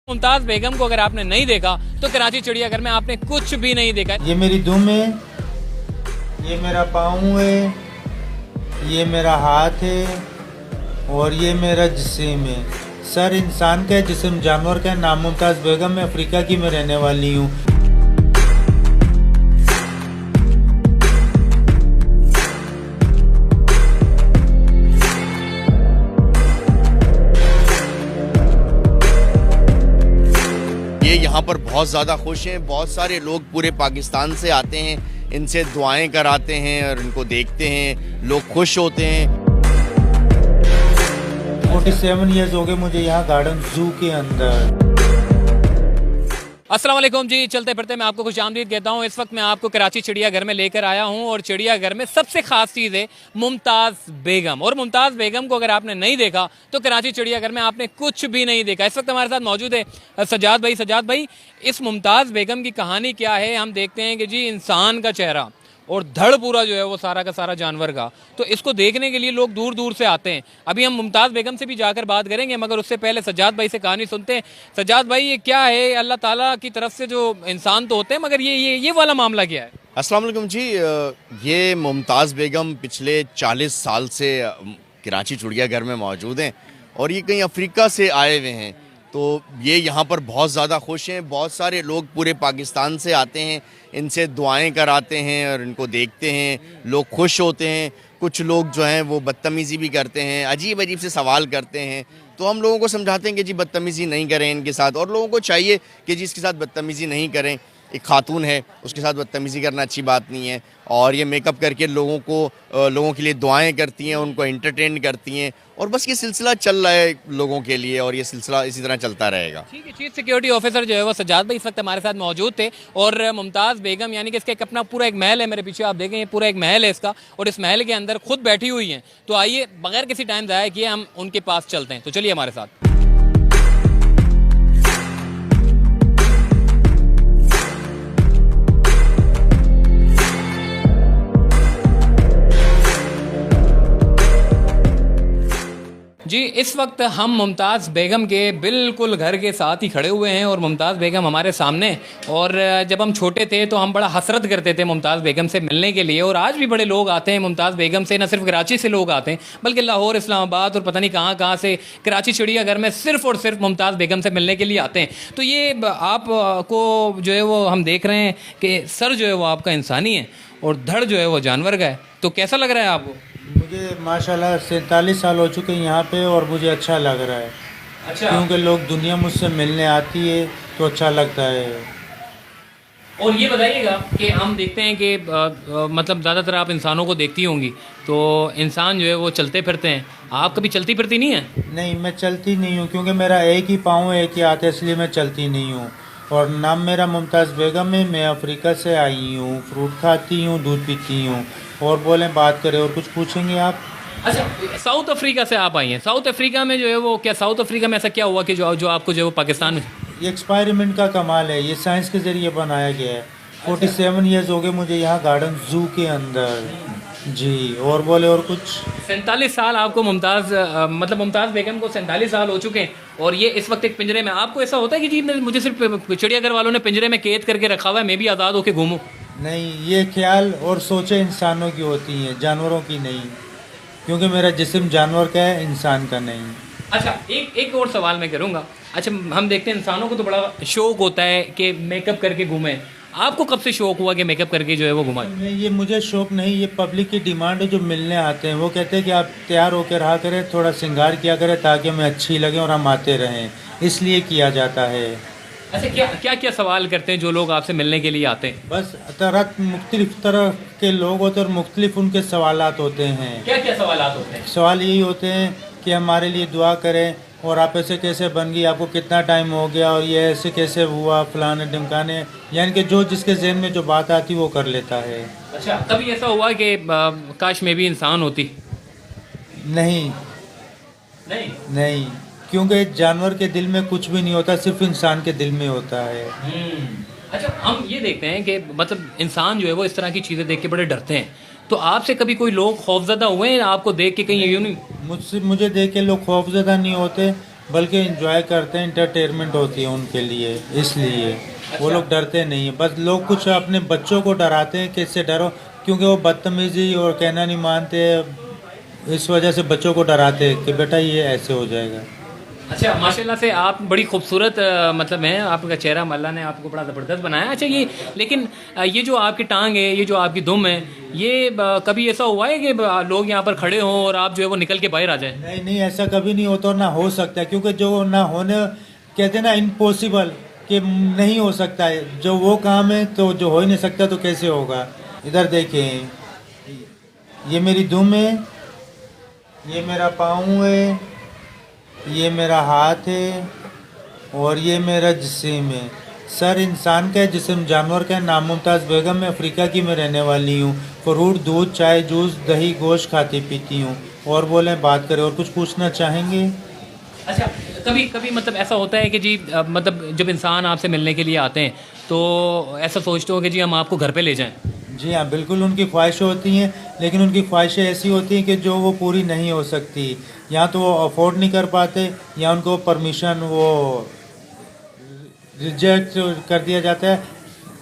मुमताज बेगम को अगर आपने नहीं देखा तो कराची चिड़ियाघर में आपने कुछ भी नहीं देखा। ये मेरी दुम है, ये मेरा पाँव है, ये मेरा हाथ है और ये मेरा जिस्म है। सर इंसान का है, जिस्म जानवर का है। नाम मुमताज बेगम, मैं अफ्रीका की मैं रहने वाली हूँ। ये यहाँ पर बहुत ज़्यादा खुश हैं। बहुत सारे लोग पूरे पाकिस्तान से आते हैं, इनसे दुआएं कराते हैं और इनको देखते हैं, लोग खुश होते हैं। 47 ईयर्स हो गए मुझे यहाँ गार्डन जू के अंदर। अस्सलाम वालेकुम जी, चलते फिरते मैं आपको खुशामदीद कहता हूँ। इस वक्त मैं आपको कराची चिड़ियाघर में लेकर आया हूँ और चिड़ियाघर में सबसे खास चीज़ है मुमताज़ बेगम। और मुमताज़ बेगम को अगर आपने नहीं देखा तो कराची चिड़ियाघर में आपने कुछ भी नहीं देखा। इस वक्त हमारे साथ मौजूद है सज्जाद भाई। सज्जाद भाई, इस मुमताज़ बेगम की कहानी क्या है? हम देखते हैं कि जी इंसान का चेहरा और धड़ पूरा जो है वो सारा का सारा जानवर का, तो इसको देखने के लिए लोग दूर दूर से आते हैं। अभी हम मुमताज़ बेगम से भी जाकर बात करेंगे, मगर उससे पहले सज्जाद भाई से कहानी सुनते हैं। सज्जाद भाई, ये क्या है? अल्लाह ताला की तरफ से जो इंसान तो होते हैं, मगर ये वाला मामला क्या है? अस्सलाम वालेकुम जी। ये मुमताज़ बेगम पिछले 40 साल से कराची चिड़ियाघर में मौजूद हैं और ये कहीं अफ्रीका से आए हुए हैं। तो ये यहाँ पर बहुत ज़्यादा खुश हैं। बहुत सारे लोग पूरे पाकिस्तान से आते हैं, इनसे दुआएं कराते हैं और इनको देखते हैं, लोग खुश होते हैं। कुछ लोग जो हैं वो बदतमीज़ी भी करते हैं, अजीब अजीब से सवाल करते हैं। तो हम लोगों को समझाते हैं कि जी बदतमीज़ी नहीं करें इनके साथ, और लोगों को चाहिए कि जी इसके साथ बदतमीज़ी नहीं करें। एक खातून है, उसके साथ बदतमीज़ी करना अच्छी बात नहीं है। और ये मेकअप करके लोगों के लिए दुआएं करती हैं, उनको एंटरटेन करती हैं, और बस ये सिलसिला चल रहा है लोगों के लिए और ये सिलसिला इसी तरह चलता रहेगा। ठीक है। चीफ सिक्योरिटी ऑफिसर जो है वो सज्जाद भाई इस वक्त हमारे साथ मौजूद थे। और मुमताज़ बेगम यानी कि इसका एक अपना पूरा एक महल है, मेरे पीछे आप देखें, ये पूरा एक महल है इसका, और इस महल के अंदर खुद बैठी हुई हैं। तो आइए बगैर किसी टाइम ज़ाया किए हम उनके पास चलते हैं। तो चलिए हमारे साथ। जी, इस वक्त हम मुमताज़ बेगम के बिल्कुल घर के साथ ही खड़े हुए हैं और मुमताज़ बेगम हमारे सामने। और जब हम छोटे थे तो हम बड़ा हसरत करते थे मुमताज़ बेगम से मिलने के लिए, और आज भी बड़े लोग आते हैं मुमताज़ बेगम से। न सिर्फ कराची से लोग आते हैं बल्कि लाहौर, इस्लामाबाद और पता नहीं कहाँ कहाँ से कराची चिड़ियाघर में सिर्फ और सिर्फ मुमताज़ बेगम से मिलने के लिए आते हैं। तो ये आपको जो है वो हम देख रहे हैं कि सर जो है वो आपका इंसानी है और धड़ जो है वो जानवर का है। तो कैसा लग रहा है आपको? मुझे माशाल्लाह 47 साल हो चुके हैं यहाँ पे और मुझे अच्छा लग रहा है। अच्छा। क्योंकि लोग दुनिया मुझसे मिलने आती है तो अच्छा लगता है। और ये बताइएगा कि हम देखते हैं कि मतलब ज़्यादातर आप इंसानों को देखती होंगी, तो इंसान जो है वो चलते फिरते हैं। आप कभी चलती फिरती नहीं है? नहीं, मैं चलती नहीं हूँ क्योंकि मेरा एक ही पाँव है, एक ही हाथ है, इसलिए मैं चलती नहीं हूँ। और नाम मेरा मुमताज़ बेगम है, मैं अफ्रीका से आई हूँ, फ्रूट खाती हूँ, दूध पीती हूँ। और बोलें, बात करें और कुछ पूछेंगे आप? अच्छा, साउथ अफ्रीका से आप आई हैं। साउथ अफ्रीका में जो है वो क्या, साउथ अफ्रीका में ऐसा क्या हुआ कि जो आपको जो है वो पाकिस्तान में? ये एक्सपेरिमेंट का कमाल है, ये साइंस के ज़रिए बनाया गया है। 47 ईयर्स हो गए मुझे यहाँ गार्डन जू के अंदर। जी, और बोले और कुछ? 47 साल आपको मतलब मुमताज़ बेगम को 47 साल हो चुके हैं और ये इस वक्त एक पिंजरे में। आपको ऐसा होता है कि जी मुझे सिर्फ चिड़ियाघर वालों ने पिंजरे में कैद करके रखा हुआ है, मैं भी आज़ाद होकर घूमूं? नहीं, ये ख्याल और सोचें इंसानों की होती हैं, जानवरों की नहीं। क्योंकि मेरा जिस्म जानवर का है, इंसान का नहीं। अच्छा, एक और सवाल मैं करूँगा। अच्छा, हम देखते हैं इंसानों को तो बड़ा शौक होता है कि मेकअप करके घूमें। आपको कब से शौक हुआ कि मेकअप करके जो है वो घुमाएं? ये मुझे शौक नहीं, ये पब्लिक की डिमांड है। जो मिलने आते हैं वो कहते हैं कि आप तैयार होकर रहा करें, थोड़ा श्रृंगार किया करें ताकि हमें अच्छी लगे और हम आते रहें, इसलिए किया जाता है। अच्छा, क्या क्या सवाल करते हैं जो लोग आपसे मिलने के लिए आते हैं? बस मुख्तलिफ तरह के लोग होते हैं और मुख्तलिफ उनके सवालात होते हैं। क्या क्या सवालात होते हैं? सवाल यही होते हैं कि हमारे लिए दुआ करें, और आप ऐसे कैसे बन गई, आपको कितना टाइम हो गया, और ये ऐसे कैसे हुआ, फलाने ढिमकाने, यानी कि जो जिसके जहन में जो बात आती वो कर लेता है। अच्छा, कभी ऐसा हुआ कि काश मैं भी इंसान होती? नहीं नहीं। नहीं, क्योंकि जानवर के दिल में कुछ भी नहीं होता, सिर्फ इंसान के दिल में होता है। अच्छा, हम ये देखते हैं कि मतलब इंसान जो है वो इस तरह की चीज़ें देख के बड़े डरते हैं। तो आपसे कभी कोई लोग खौफजदा हुए हैं आपको देख के? कहीं यूँ नहीं? मुझे देख के लोग खौफजदा नहीं होते, बल्कि एंजॉय करते हैं, इंटरटेनमेंट होती है उनके लिए, इसलिए वो लोग डरते नहीं हैं। बस लोग कुछ अपने बच्चों को डराते हैं कि इससे डरो, क्योंकि वो बदतमीजी और कहना नहीं मानते, इस वजह से बच्चों को डराते हैं कि बेटा ये ऐसे हो जाएगा। अच्छा, माशाल्लाह से आप बड़ी खूबसूरत मतलब हैं, आपका चेहरा अल्लाह ने आपको बड़ा ज़बरदस्त बनाया। अच्छा, ये लेकिन ये जो आपकी टांग है, ये जो आपकी दुम है, ये कभी ऐसा हुआ है कि लोग यहाँ पर खड़े हों और आप जो है वो निकल के बाहर आ जाए? नहीं नहीं, ऐसा कभी नहीं होता और ना हो सकता है, क्योंकि जो ना होने कहते हैं ना इम्पॉसिबल, कि नहीं हो सकता है। जो वो काम है तो जो हो ही नहीं सकता तो कैसे होगा। इधर देखें, ये मेरी दुम है, ये मेरा पाँव है, ये मेरा हाथ है और ये मेरा जिस्म है। सर इंसान का है, जिस्म जानवर का है। नाम मुमताज़ बेगम, मैं अफ्रीका की मैं रहने वाली हूँ। फ्रूट, दूध, चाय, जूस, दही, गोश्त खाती पीती हूँ। और बोलें, बात करें, और कुछ पूछना चाहेंगे? अच्छा, कभी कभी मतलब ऐसा होता है कि जी मतलब जब इंसान आपसे मिलने के लिए आते हैं तो ऐसा सोचते हो कि जी हम आपको घर पे ले जाएं? जी हाँ, बिल्कुल उनकी ख्वाहिशें होती हैं, लेकिन उनकी ख्वाहिशें ऐसी होती हैं कि जो वो पूरी नहीं हो सकती। या तो वो अफोर्ड नहीं कर पाते, या उनको परमिशन वो रिजेक्ट कर दिया जाता है,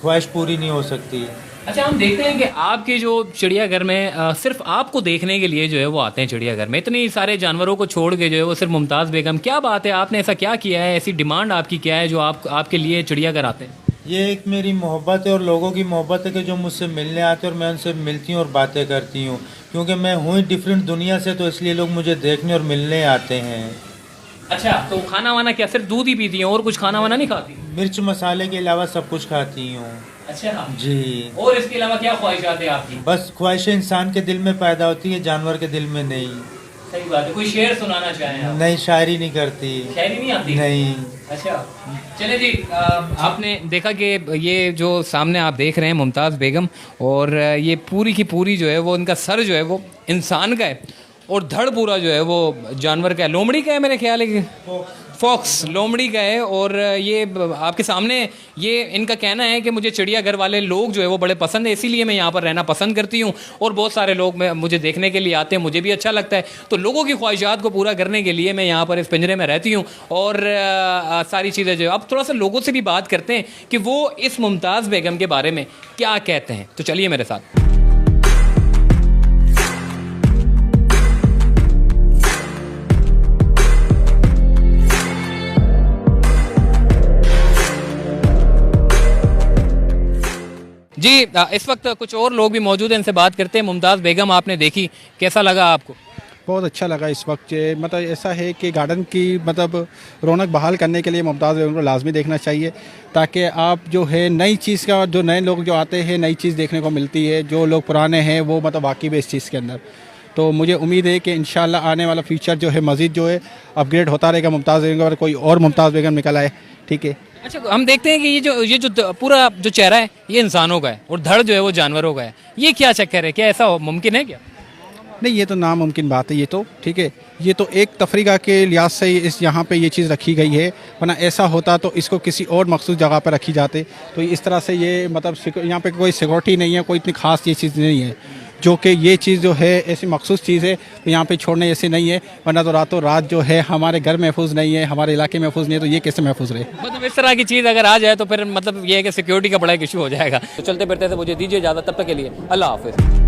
ख्वाहिश पूरी नहीं हो सकती। अच्छा, हम देखते हैं कि आपके जो चिड़ियाघर में सिर्फ आपको देखने के लिए जो है वो आते हैं चिड़ियाघर में, इतनी सारे जानवरों को छोड़ के जो है वो सिर्फ मुमताज़ बेगम। क्या बात है, आपने ऐसा क्या किया है, ऐसी डिमांड आपकी क्या है जो आपके लिए चिड़ियाघर आते हैं? ये एक मेरी मोहब्बत है और लोगों की मोहब्बत है कि जो मुझसे मिलने आते हैं और मैं उनसे मिलती हूँ और बातें करती हूँ, क्योंकि मैं हूँ ही डिफरेंट दुनिया से, तो इसलिए लोग मुझे देखने और मिलने आते हैं। अच्छा, तो खाना वाना क्या सिर्फ दूध ही पीती हैं और कुछ खाना वाना नहीं खाती? मिर्च मसाले के अलावा सब कुछ खाती हूँ। अच्छा जी। और इसके अलावा क्या ख्वाहिशात है आपकी? बस ख्वाहिशें इंसान के दिल में पैदा होती है, जानवर के दिल में नहीं। सही बात है। कोई शेर सुनाना चाहें आप? नहीं, शायरी नहीं करती। शायरी नहीं आती? नहीं। अच्छा, चले जी, आपने देखा कि ये जो सामने आप देख रहे हैं मुमताज़ बेगम, और ये पूरी की पूरी जो है वो इनका सर जो है वो इंसान का है और धड़ पूरा जो है वो जानवर का है, लोमड़ी का है मेरे ख्याल है कि फॉक्स लोमड़ी का है। और ये आपके सामने ये इनका कहना है कि मुझे चिड़ियाघर वाले लोग जो है वो बड़े पसंद है, इसीलिए मैं यहाँ पर रहना पसंद करती हूँ और बहुत सारे लोग मुझे देखने के लिए आते हैं, मुझे भी अच्छा लगता है। तो लोगों की ख्वाहिशात को पूरा करने के लिए मैं यहाँ पर इस पिंजरे में रहती हूँ और सारी चीज़ें जो है। अब थोड़ा सा लोगों से भी बात करते हैं कि वो इस मुमताज़ बेगम के बारे में क्या कहते हैं, तो चलिए मेरे साथ। जी, इस वक्त कुछ और लोग भी मौजूद हैं, इनसे बात करते हैं। मुमताज़ बेगम आपने देखी, कैसा लगा आपको? बहुत अच्छा लगा। इस वक्त मतलब ऐसा है कि गार्डन की मतलब रौनक बहाल करने के लिए मुमताज़ बेगम को लाजमी देखना चाहिए, ताकि आप जो है नई चीज़ का, जो नए लोग जो आते हैं नई चीज़ देखने को मिलती है, जो लोग पुराने हैं वो मतलब वाकई इस चीज़ के अंदर। तो मुझे उम्मीद है कि इंशाल्लाह आने वाला फ्यूचर जो है मज़ीद जो है अपग्रेड होता रहेगा। मुमताज़ बेगम और कोई और मुमताज़ बेगम निकल आए, ठीक है। अच्छा, हम देखते हैं कि ये जो पूरा जो चेहरा है ये इंसानों का है और धड़ जो है वो जानवरों का है, ये क्या चक्कर है, क्या ऐसा मुमकिन है क्या? नहीं, ये तो नामुमकिन बात है, ये तो ठीक है। ये तो एक तफरीका के लिहाज से इस यहाँ पे ये चीज़ रखी गई है, वरना ऐसा होता तो इसको किसी और मखसूस जगह पर रखी जाते। तो इस तरह से ये मतलब यहाँ पे कोई सिक्योरिटी नहीं है, कोई इतनी ख़ास ये चीज़ नहीं है, जो कि ये चीज़ जो है ऐसी मखसूस चीज़ है तो यहाँ पे छोड़ने जैसे नहीं है। वरना तो रातों रात जो है हमारे घर महफूज नहीं है, हमारे इलाके महफूज नहीं है, तो ये कैसे महफूज रहे? मतलब इस तरह की चीज़ अगर आ जाए तो फिर मतलब ये है कि सिक्योरिटी का बड़ा एक इशू हो जाएगा। तो चलते फिरते से मुझे दीजिए इजाज़त, तब तक के लिए अल्लाह हाफिज़।